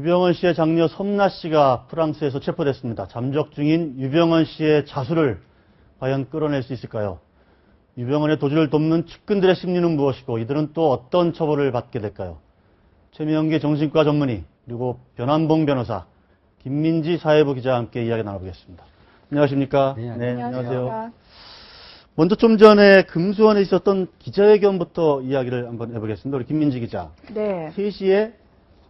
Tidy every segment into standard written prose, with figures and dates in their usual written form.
유병헌 씨의 장녀 섬나 씨가 프랑스에서 체포됐습니다. 잠적 중인 유병헌 씨의 자수를 과연 끌어낼 수 있을까요? 유병헌의 도주를 돕는 측근들의 심리는 무엇이고 이들은 또 어떤 처벌을 받게 될까요? 최명기 정신과 전문의 그리고 변환봉 변호사, 김민지 사회부 기자와 함께 이야기 나눠보겠습니다. 안녕하십니까? 네, 안녕하세요. 먼저 좀 전에 금수원에 있었던 기자회견부터 이야기를 한번 해보겠습니다. 우리 김민지 기자. 네. 3시에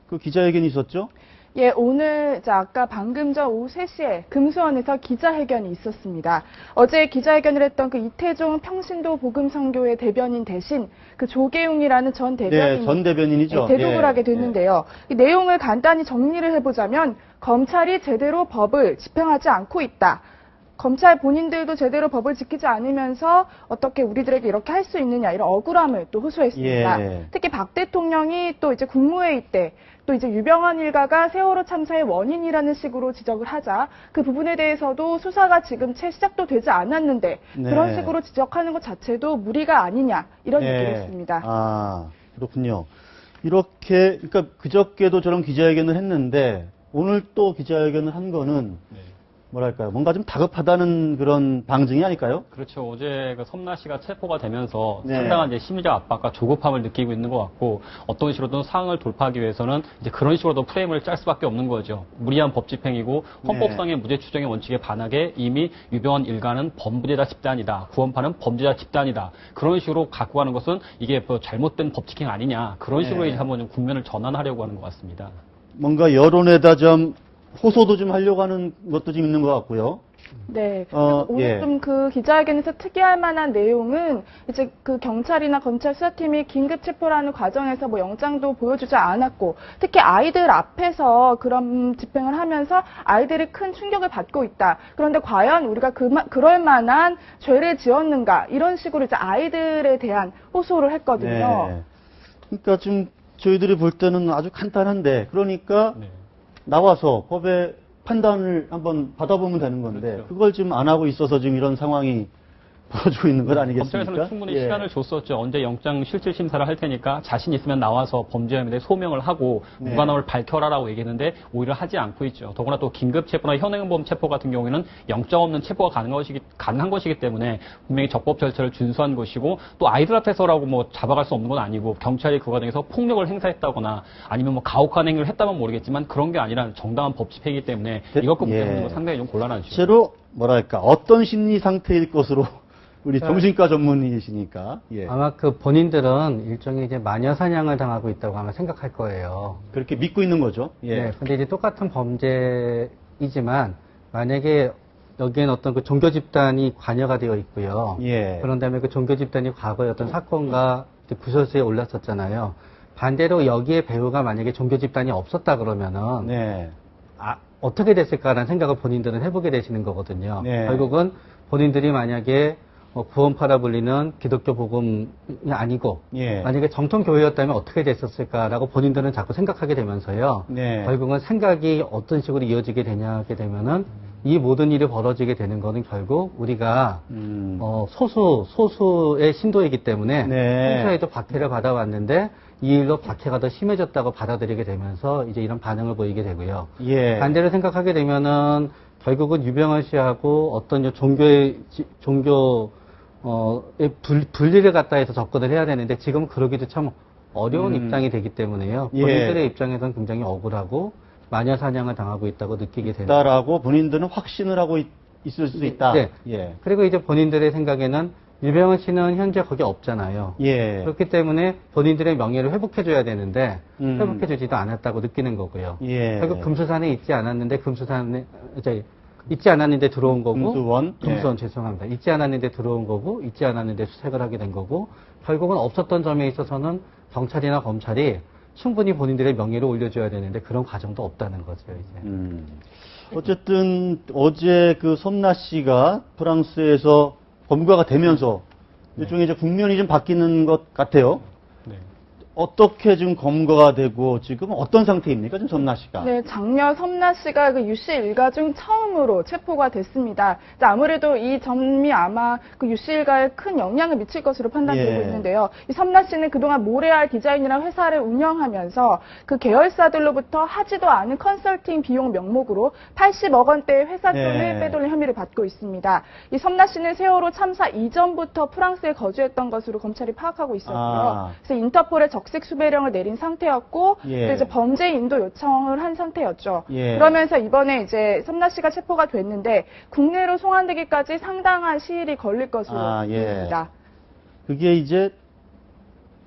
그 기자회견이 있었죠? 예, 오늘 아까 방금 전 오후 3시에 금수원에서 기자회견이 있었습니다. 어제 기자회견을 했던 그 이태종 평신도 복음선교회 대변인 대신 그 조계웅이라는 전 대변인, 네, 전 대변인이죠. 대독을 하게 됐는데요. 이 내용을 간단히 정리를 해보자면 검찰이 제대로 법을 집행하지 않고 있다. 검찰 본인들도 제대로 법을 지키지 않으면서 어떻게 우리들에게 이렇게 할 수 있느냐 이런 억울함을 또 호소했습니다. 예. 특히 박 대통령이 또 이제 국무회의 때 또 이제 유병헌 일가가 세월호 참사의 원인이라는 식으로 지적을 하자 그 부분에 대해서도 수사가 지금 채 시작도 되지 않았는데 네. 그런 식으로 지적하는 것 자체도 무리가 아니냐 이런 얘기를 했습니다. 아, 그렇군요. 이렇게 그러니까 그저께도 저런 기자회견을 했는데 오늘 또 기자회견을 한 거는 뭐랄까요? 뭔가 좀 다급하다는 그런 방증이 아닐까요? 그렇죠. 어제 그 섬나 씨가 체포가 되면서 네. 상당한 이제 심리적 압박과 조급함을 느끼고 있는 것 같고 어떤 식으로든 상황을 돌파하기 위해서는 이제 그런 식으로도 프레임을 짤 수밖에 없는 거죠. 무리한 법 집행이고 헌법상의 무죄 추정의 원칙에 반하게 이미 유병헌 일가는 범죄자 집단이다. 구원파는 범죄자 집단이다. 그런 식으로 갖고 가는 것은 이게 뭐 잘못된 법 집행 아니냐. 그런 식으로 이제 한번 좀 국면을 전환하려고 하는 것 같습니다. 뭔가 여론에다 좀 호소도 좀 하려고 하는 것도 좀 있는 것 같고요. 네. 오늘 예. 좀 그 기자회견에서 특이할 만한 내용은 이제 그 경찰이나 검찰 수사팀이 긴급 체포라는 과정에서 뭐 영장도 보여주지 않았고 특히 아이들 앞에서 그런 집행을 하면서 아이들이 큰 충격을 받고 있다. 그런데 과연 우리가 그럴 만한 죄를 지었는가 이런 식으로 이제 아이들에 대한 호소를 했거든요. 네. 그러니까 지금 저희들이 볼 때는 아주 간단한데 그러니까 네. 나와서 법의 판단을 한번 받아보면 되는 건데 그렇죠. 그걸 지금 안 하고 있어서 지금 이런 상황이 벌어지고 있는 것 아니겠습니까? 검찰에서는 충분히 예. 시간을 줬었죠. 언제 영장 실질 심사를 할 테니까 자신 있으면 나와서 범죄 혐의에 대해 소명을 하고 네. 무관함을 밝혀라라고 얘기했는데 오히려 하지 않고 있죠. 더구나 또 긴급 체포나 현행범 체포 같은 경우에는 영장 없는 체포가 가능한 것이기 때문에 분명히 적법 절차를 준수한 것이고 또 아이들 앞에서라고 뭐 잡아갈 수 없는 건 아니고 경찰이 그 과정에서 폭력을 행사했다거나 아니면 뭐 가혹한 행위를 했다면 모르겠지만 그런 게 아니라 정당한 법 집행이기 때문에 이것과 문제는 상당히 좀 곤란하죠. 실제로 뭐랄까 어떤 심리 상태일 것으로 우리 정신과 전문의이시니까 예. 아마 그 본인들은 일종의 이제 마녀 사냥을 당하고 있다고 아마 생각할 거예요. 그렇게 믿고 있는 거죠. 예. 네, 근데 이제 똑같은 범죄이지만 만약에 여기에는 어떤 그 종교 집단이 관여가 되어 있고요. 예. 그런 다음에 그 종교 집단이 과거에 어떤 사건과 이제 구설수에 올랐었잖아요. 반대로 여기에 배우가 만약에 종교 집단이 없었다 그러면은 네. 어떻게 됐을까라는 생각을 본인들은 해보게 되시는 거거든요. 네. 결국은 본인들이 만약에 구원파라 불리는 기독교 복음이 아니고 예. 만약에 정통 교회였다면 어떻게 됐었을까라고 본인들은 자꾸 생각하게 되면서요. 네. 결국은 생각이 어떤 식으로 이어지게 되냐게 되면은 이 모든 일이 벌어지게 되는 거는 결국 우리가 소수의 신도이기 때문에 네. 평소에도 박해를 받아왔는데 이 일로 박해가 더 심해졌다고 받아들이게 되면서 이제 이런 반응을 보이게 되고요. 예. 반대로 생각하게 되면은 결국은 유병헌 씨하고 어떤 분리를 갖다 해서 접근을 해야 되는데 지금 그러기도 참 어려운 입장이 되기 때문에요. 예. 본인들의 입장에서는 굉장히 억울하고 마녀 사냥을 당하고 있다고 느끼게 되는. 있다라고 본인들은 확신을 하고 있을 수 있다. 네. 예. 그리고 이제 본인들의 생각에는 유병헌 씨는 현재 거기 없잖아요. 예. 그렇기 때문에 본인들의 명예를 회복해줘야 되는데 회복해주지도 않았다고 느끼는 거고요. 예. 결국 금수산에 있지 않았는데 있지 않았는데 들어온 거고 금수원? 금수원 죄송합니다. 있지 않았는데 들어온 거고 있지 않았는데 수색을 하게 된 거고 결국은 없었던 점에 있어서는 경찰이나 검찰이 충분히 본인들의 명예를 올려줘야 되는데 그런 과정도 없다는 거죠. 이제. 어쨌든 어제 그 섬나 씨가 프랑스에서 범과가 되면서 일종의 이제 국면이 좀 바뀌는 것 같아요. 네. 어떻게 지금 검거가 되고 지금 어떤 상태입니까? 지금 섬나 씨가. 네, 장녀 섬나 씨가 그 유씨 일가 중 처음으로 체포가 됐습니다. 이제 아무래도 이 점이 아마 그 유씨 일가에 큰 영향을 미칠 것으로 판단되고 예. 있는데요. 이 섬나 씨는 그동안 모래알 디자인이라는 회사를 운영하면서 그 계열사들로부터 하지도 않은 컨설팅 비용 명목으로 80억 원대의 회사 돈을 네. 빼돌린 혐의를 받고 있습니다. 이 섬나 씨는 세월호 참사 이전부터 프랑스에 거주했던 것으로 검찰이 파악하고 있었고요. 아. 그래서 인터폴에 적색 수배령을 내린 상태였고 예. 또 이제 범죄 인도 요청을 한 상태였죠. 예. 그러면서 이번에 이제 섬나 씨가 체포가 됐는데 국내로 송환되기까지 상당한 시일이 걸릴 것으로 아, 예. 보입니다. 그게 이제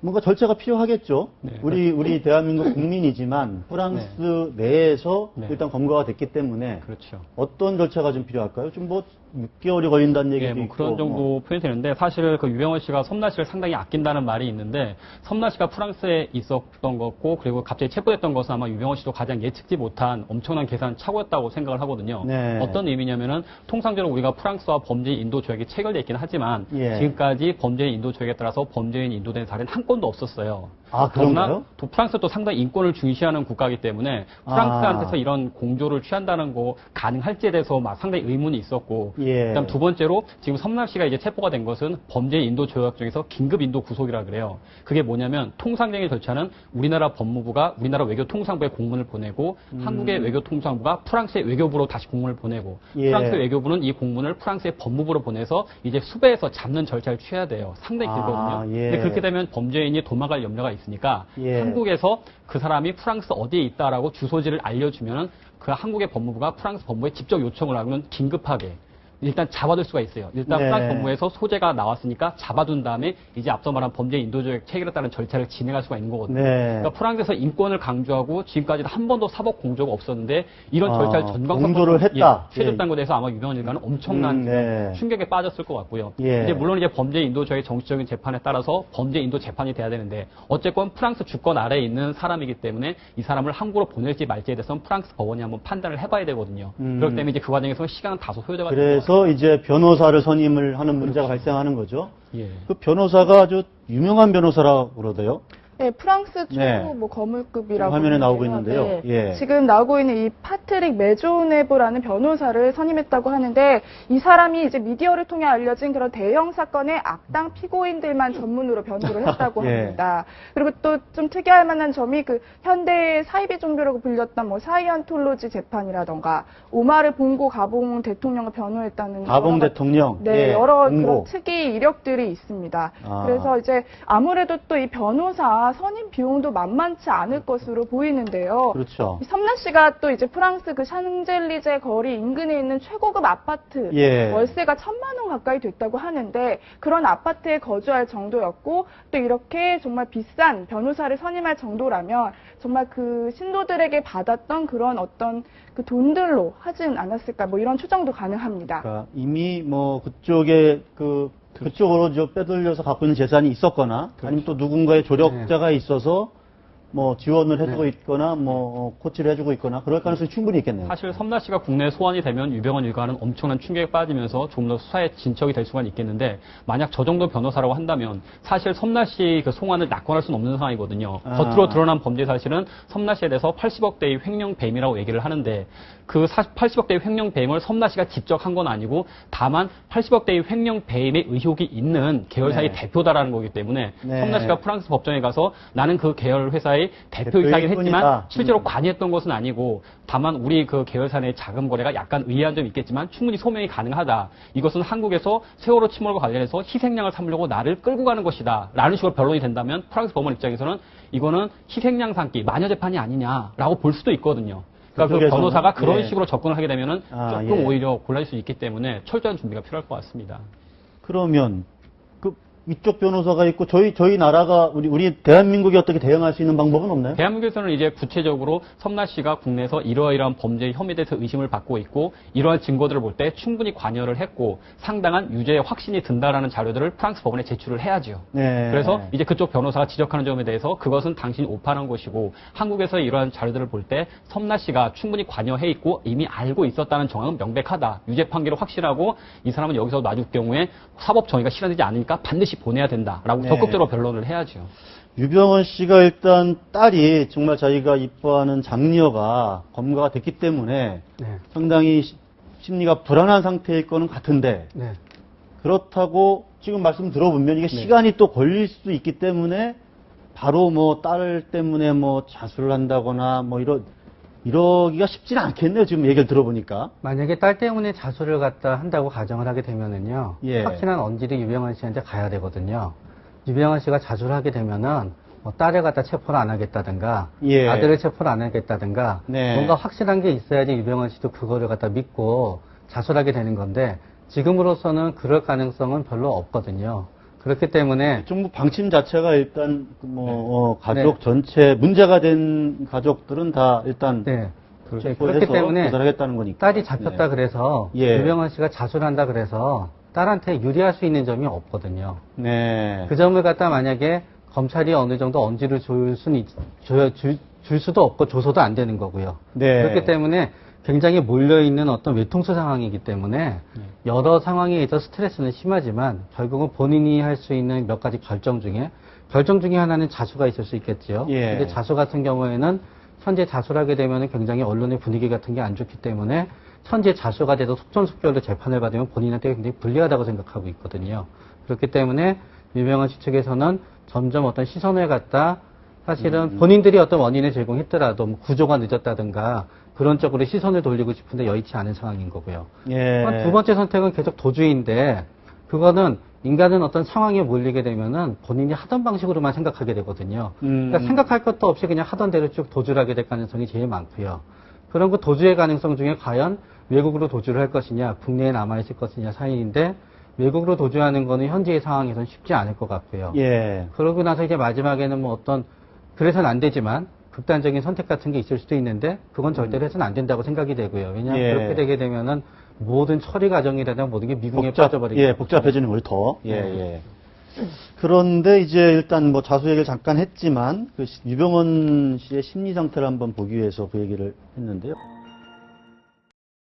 뭔가 절차가 필요하겠죠. 네. 우리 대한민국 국민이지만 프랑스 내에서 네. 일단 검거가 됐기 때문에 그렇죠. 어떤 절차가 좀 필요할까요? 좀 뭐 6개월이 걸린다는 얘기도 예, 뭐 있고. 그런 정도 표현이 되는데 사실 그 유병헌 씨가 섬나 씨를 상당히 아낀다는 말이 있는데 섬나 씨가 프랑스에 있었던 것고 그리고 갑자기 체포됐던 것은 아마 유병헌 씨도 가장 예측지 못한 엄청난 계산 착오였다고 생각을 하거든요. 네. 어떤 의미냐면은 통상적으로 우리가 프랑스와 범죄인 인도 조약이 체결돼 있긴 하지만 예. 지금까지 범죄인 인도 조약에 따라서 범죄인 인도된 사례는 한 건도 없었어요. 아, 그런가요? 더구나 또 프랑스도 상당히 인권을 중시하는 국가이기 때문에 프랑스한테서 이런 공조를 취한다는 거 가능할지에 대해서 막 상당히 의문이 있었고 예. 그다음 두 번째로 지금 섬나 씨가 이제 체포가 된 것은 범죄 인도 조약 중에서 긴급 인도 구속이라 그래요. 그게 뭐냐면 통상적인 절차는 우리나라 법무부가 우리나라 외교통상부에 공문을 보내고 한국의 외교통상부가 프랑스의 외교부로 다시 공문을 보내고 예. 프랑스 외교부는 이 공문을 프랑스의 법무부로 보내서 이제 수배해서 잡는 절차를 취해야 돼요. 상당히 길거든요. 아, 예. 근데 그렇게 되면 범죄인이 도망갈 염려가 있으니까 예. 한국에서 그 사람이 프랑스 어디에 있다라고 주소지를 알려주면은 그 한국의 법무부가 프랑스 법무부에 직접 요청을 하면 긴급하게 일단 잡아둘 수가 있어요. 일단 네. 프랑스 법무부에서 소재가 나왔으니까 잡아둔 다음에 이제 앞서 말한 범죄 인도조약 체결에 따른 절차를 진행할 수가 있는 거거든요. 네. 그러니까 프랑스에서 인권을 강조하고 지금까지도 한 번도 사법 공조가 없었는데 이런 아, 절차를 전광 공조를 했다. 취해줬다는 것에 대해서 아마 유병헌 일가는 엄청난 네. 충격에 빠졌을 것 같고요. 예. 이제 물론 이제 범죄 인도조약의 정치적인 재판에 따라서 범죄 인도 재판이 돼야 되는데 어쨌건 프랑스 주권 아래에 있는 사람이기 때문에 이 사람을 한국으로 보낼지 말지에 대해서는 프랑스 법원이 한번 판단을 해봐야 되거든요. 그렇기 때문에 이제 그 과정에서 시간은 다소 소요가 되는 것 그래서 이제 변호사를 선임을 하는 문제가 발생하는 거죠. 예. 그 변호사가 아주 유명한 변호사라고 그러대요. 네, 프랑스 최고 네. 뭐 거물급이라고 화면에 나오고 하는데요. 있는데요. 예. 지금 나오고 있는 이 파트릭 메조네브라는 변호사를 선임했다고 하는데 이 사람이 이제 미디어를 통해 알려진 그런 대형 사건의 악당 피고인들만 전문으로 변호를 했다고 예. 합니다. 그리고 또 좀 특이할 만한 점이 그 현대의 사이비 종교라고 불렸던 뭐 사이언톨로지 재판이라던가 오마르 봉고 가봉 대통령을 변호했다는 가봉 여러 가지- 대통령. 네, 예, 여러 공고. 그런 특이 이력들이 있습니다. 아. 그래서 이제 아무래도 또 이 변호사 선임 비용도 만만치 않을 것으로 보이는데요. 그렇죠. 이 섬나 씨가 또 이제 프랑스 그 샹젤리제 거리 인근에 있는 최고급 아파트 예. 월세가 1,000만 원 가까이 됐다고 하는데 그런 아파트에 거주할 정도였고 또 이렇게 정말 비싼 변호사를 선임할 정도라면 정말 그 신도들에게 받았던 그런 어떤 그 돈들로 하진 않았을까 뭐 이런 추정도 가능합니다. 그러니까 이미 뭐 그쪽에 그쪽으로 저 빼돌려서 갖고 있는 재산이 있었거나 아니면 또 누군가의 조력자가 있어서 뭐 지원을 해주고 있거나 뭐 코치를 해주고 있거나 그럴 가능성이 충분히 있겠네요. 사실 섬나 씨가 국내에 소환이 되면 유병헌 일가는 엄청난 충격에 빠지면서 조금 더 수사에 진척이 될 수가 있겠는데 만약 저 정도 변호사라고 한다면 사실 섬나 씨 그 송환을 낙관할 수는 없는 상황이거든요. 아. 겉으로 드러난 범죄 사실은 섬나 씨에 대해서 80억대의 횡령 배임이라고 얘기를 하는데 그 80억대의 횡령 배임을 섬나 씨가 직접 한 건 아니고 다만 80억대의 횡령 배임의 의혹이 있는 계열사의 네. 대표다라는 거기 때문에 네. 섬나 씨가 프랑스 법정에 가서 나는 그 계열 회사의 대표이사긴 대표일 했지만 뿐이다. 실제로 관여했던 것은 아니고 다만 우리 그 계열사 내 자금 거래가 약간 의아한 점이 있겠지만 충분히 소명이 가능하다. 이것은 한국에서 세월호 침몰과 관련해서 희생양을 삼으려고 나를 끌고 가는 것이다. 라는 식으로 변론이 된다면 프랑스 법원 입장에서는 이거는 희생양 삼기, 마녀 재판이 아니냐라고 볼 수도 있거든요. 그러니까 그 그쪽에서는, 변호사가 그런 예. 식으로 접근을 하게 되면은 아, 조금 예. 오히려 곤란할 수 있기 때문에 철저한 준비가 필요할 것 같습니다. 그러면 이쪽 변호사가 있고 저희 나라가 우리 대한민국이 어떻게 대응할 수 있는 방법은 없나요? 대한민국에서는 이제 구체적으로 섬나 씨가 국내에서 이러이러한 범죄 혐의에 대해서 의심을 받고 있고 이러한 증거들을 볼 때 충분히 관여를 했고 상당한 유죄의 확신이 든다라는 자료들을 프랑스 법원에 제출을 해야죠. 네. 그래서 이제 그쪽 변호사가 지적하는 점에 대해서 그것은 당신이 오판한 것이고 한국에서 이러한 자료들을 볼 때 섬나 씨가 충분히 관여해 있고 이미 알고 있었다는 정황은 명백하다. 유죄 판결을 확실하고 이 사람은 여기서 놔줄 경우에 사법 정의가 실현되지 않으니까 반드시 보내야 된다라고 네. 적극적으로 변론을 해야죠. 유병헌 씨가 일단 딸이 정말 자기가 이뻐하는 장녀가 검거가 됐기 때문에 네. 상당히 심리가 불안한 상태일 거는 같은데 네. 그렇다고 지금 말씀 들어보면 이게 시간이 또 걸릴 수도 있기 때문에 바로 뭐 딸 때문에 뭐 자수를 한다거나 뭐 이러기가 쉽지는 않겠네요. 지금 얘기를 들어보니까. 만약에 딸 때문에 자수를 갖다 한다고 가정을 하게 되면은요. 예. 확실한 언질이 유병헌 씨한테 가야 되거든요. 유병헌 씨가 자수를 하게 되면은 뭐 딸을 갖다 체포를 안 하겠다든가 예. 아들을 체포를 안 하겠다든가 네. 뭔가 확실한 게 있어야지 유병헌 씨도 그거를 갖다 믿고 자수를 하게 되는 건데 지금으로서는 그럴 가능성은 별로 없거든요. 그렇기 때문에 정부 방침 자체가 일단 뭐 가족 전체 문제가 된 가족들은 다 일단 네. 체포해서 그렇기 때문에 조사하겠다는 거니까. 딸이 잡혔다 그래서 예. 유병헌 씨가 자수를 한다 그래서 딸한테 유리할 수 있는 점이 없거든요. 네. 그 점을 갖다 만약에 검찰이 어느 정도 언지를 줄 수도 없고 줘서도 안 되는 거고요. 네. 그렇기 때문에 굉장히 몰려있는 어떤 외통수 상황이기 때문에 여러 상황에 있어서 스트레스는 심하지만 결국은 본인이 할 수 있는 몇 가지 결정 중에 하나는 자수가 있을 수 있겠죠. 예. 근데 자수 같은 경우에는 현재 자수를 하게 되면 굉장히 언론의 분위기 같은 게 안 좋기 때문에 현재 자수가 돼도 속전속결로 재판을 받으면 본인한테 굉장히 불리하다고 생각하고 있거든요. 그렇기 때문에 유병헌 씨 측에서는 점점 어떤 시선을 갖다 사실은 본인들이 어떤 원인을 제공했더라도 뭐 구조가 늦었다든가 그런 쪽으로 시선을 돌리고 싶은데 여의치 않은 상황인 거고요. 예. 두 번째 선택은 계속 도주인데 그거는 인간은 어떤 상황에 몰리게 되면은 본인이 하던 방식으로만 생각하게 되거든요. 그러니까 생각할 것도 없이 그냥 하던 대로 쭉 도주를 하게 될 가능성이 제일 많고요. 그런 그 도주의 가능성 중에 과연 외국으로 도주를 할 것이냐, 국내에 남아있을 것이냐 사이인데 외국으로 도주하는 거는 현재의 상황에서는 쉽지 않을 것 같고요. 예. 그러고 나서 이제 마지막에는 뭐 어떤 그래서는 안 되지만 극단적인 선택 같은 게 있을 수도 있는데 그건 절대로 해서는 안 된다고 생각이 되고요. 왜냐하면 예. 그렇게 되게 되면은 모든 처리 과정이라든가 모든 게 미궁에 빠져버리고 예, 복잡해지는 걸 더. 예, 예. 그런데 이제 일단 뭐 자수 얘기를 잠깐 했지만 그 유병헌 씨의 심리 상태를 한번 보기 위해서 그 얘기를 했는데요.